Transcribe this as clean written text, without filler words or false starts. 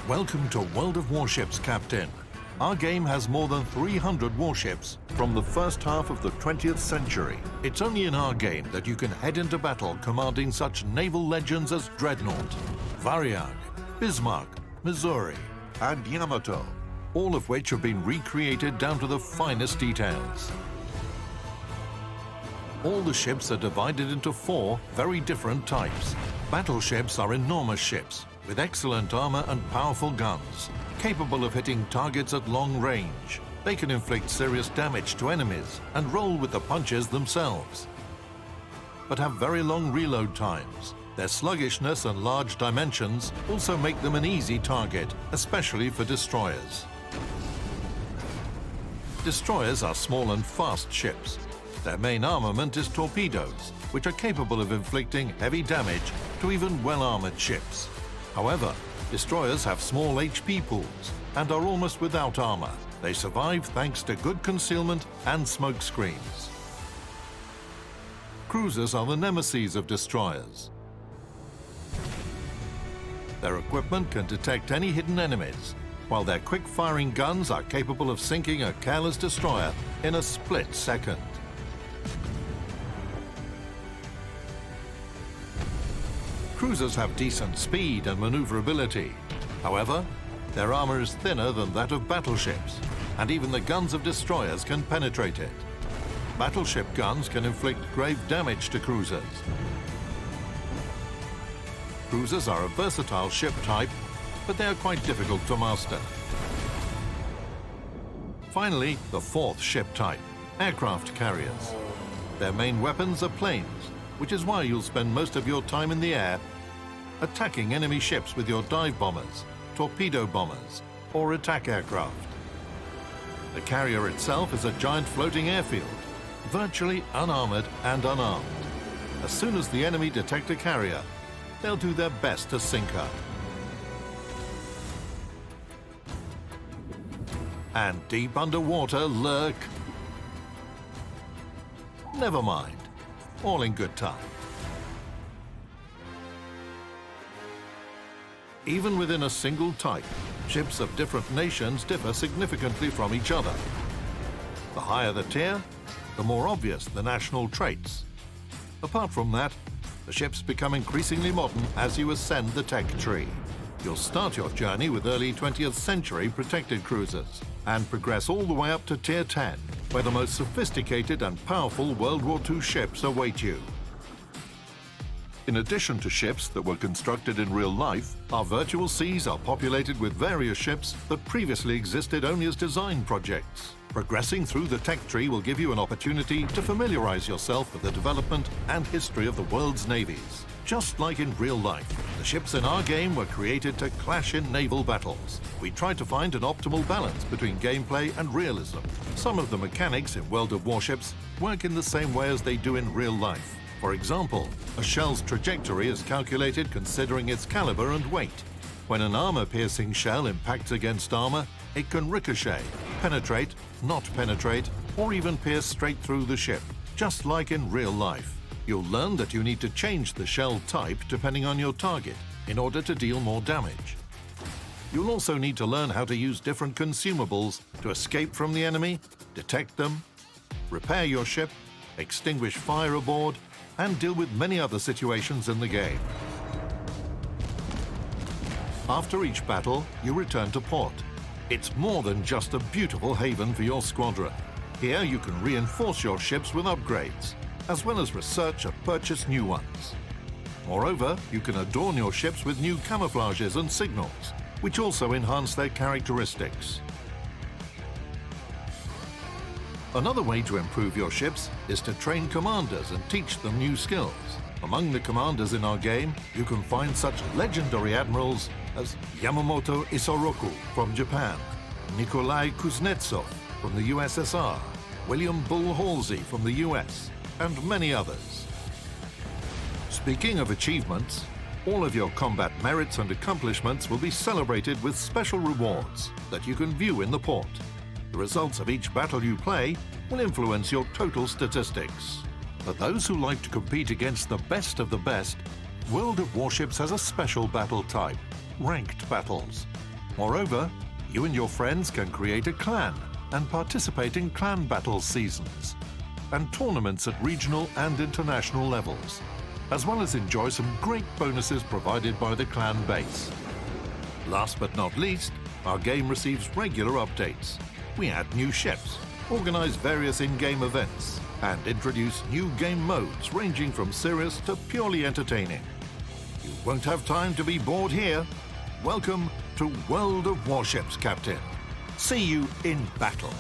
Welcome to World of Warships, Captain. Our game has more than 300 warships from the first half of the 20th century. It's only in our game that you can head into battle commanding such naval legends as Dreadnought, Variag, Bismarck, Missouri, and Yamato, all of which have been recreated down to the finest details. All the ships are divided into 4 very different types. Battleships are enormous ships with excellent armor and powerful guns, capable of hitting targets at long range. They can inflict serious damage to enemies and roll with the punches themselves, but have very long reload times. Their sluggishness and large dimensions also make them an easy target, especially for destroyers. Destroyers are small and fast ships. Their main armament is torpedoes, which are capable of inflicting heavy damage to even well-armored ships. However, destroyers have small HP pools and are almost without armor. They survive thanks to good concealment and smoke screens. Cruisers are the nemesis of destroyers. Their equipment can detect any hidden enemies, while their quick-firing guns are capable of sinking a careless destroyer in a split second. Cruisers have decent speed and maneuverability. However, their armor is thinner than that of battleships, and even the guns of destroyers can penetrate it. Battleship guns can inflict grave damage to cruisers. Cruisers are a versatile ship type, but they are quite difficult to master. Finally, the 4th ship type, aircraft carriers. Their main weapons are planes, which is why you'll spend most of your time in the air attacking enemy ships with your dive bombers, torpedo bombers, or attack aircraft. The carrier itself is a giant floating airfield, virtually unarmored and unarmed. As soon as the enemy detect a carrier, they'll do their best to sink her. And deep underwater lurk... Never mind. All in good time. Even within a single type, ships of different nations differ significantly from each other. The higher the tier, the more obvious the national traits. Apart from that, the ships become increasingly modern as you ascend the tech tree. You'll start your journey with early 20th century protected cruisers and progress all the way up to Tier 10, where the most sophisticated and powerful World War II ships await you. In addition to ships that were constructed in real life, our virtual seas are populated with various ships that previously existed only as design projects. Progressing through the tech tree will give you an opportunity to familiarize yourself with the development and history of the world's navies. Just like in real life, the ships in our game were created to clash in naval battles. We tried to find an optimal balance between gameplay and realism. Some of the mechanics in World of Warships work in the same way as they do in real life. For example, a shell's trajectory is calculated considering its caliber and weight. When an armor-piercing shell impacts against armor, it can ricochet, penetrate, not penetrate, or even pierce straight through the ship, just like in real life. You'll learn that you need to change the shell type depending on your target in order to deal more damage. You'll also need to learn how to use different consumables to escape from the enemy, detect them, repair your ship, extinguish fire aboard, and deal with many other situations in the game. After each battle, you return to port. It's more than just a beautiful haven for your squadron. Here you can reinforce your ships with upgrades, as well as research and purchase new ones. Moreover, you can adorn your ships with new camouflages and signals, which also enhance their characteristics. Another way to improve your ships is to train commanders and teach them new skills. Among the commanders in our game, you can find such legendary admirals as Yamamoto Isoroku from Japan, Nikolai Kuznetsov from the USSR, William Bull Halsey from the US, and many others. Speaking of achievements, all of your combat merits and accomplishments will be celebrated with special rewards that you can view in the port. The results of each battle you play will influence your total statistics. For those who like to compete against the best of the best, World of Warships has a special battle type, ranked battles. Moreover, you and your friends can create a clan and participate in clan battle seasons and tournaments at regional and international levels, as well as enjoy some great bonuses provided by the clan base. Last but not least, our game receives regular updates. We add new ships, organize various in-game events, and introduce new game modes ranging from serious to purely entertaining. You won't have time to be bored here. Welcome to World of Warships, Captain. See you in battle.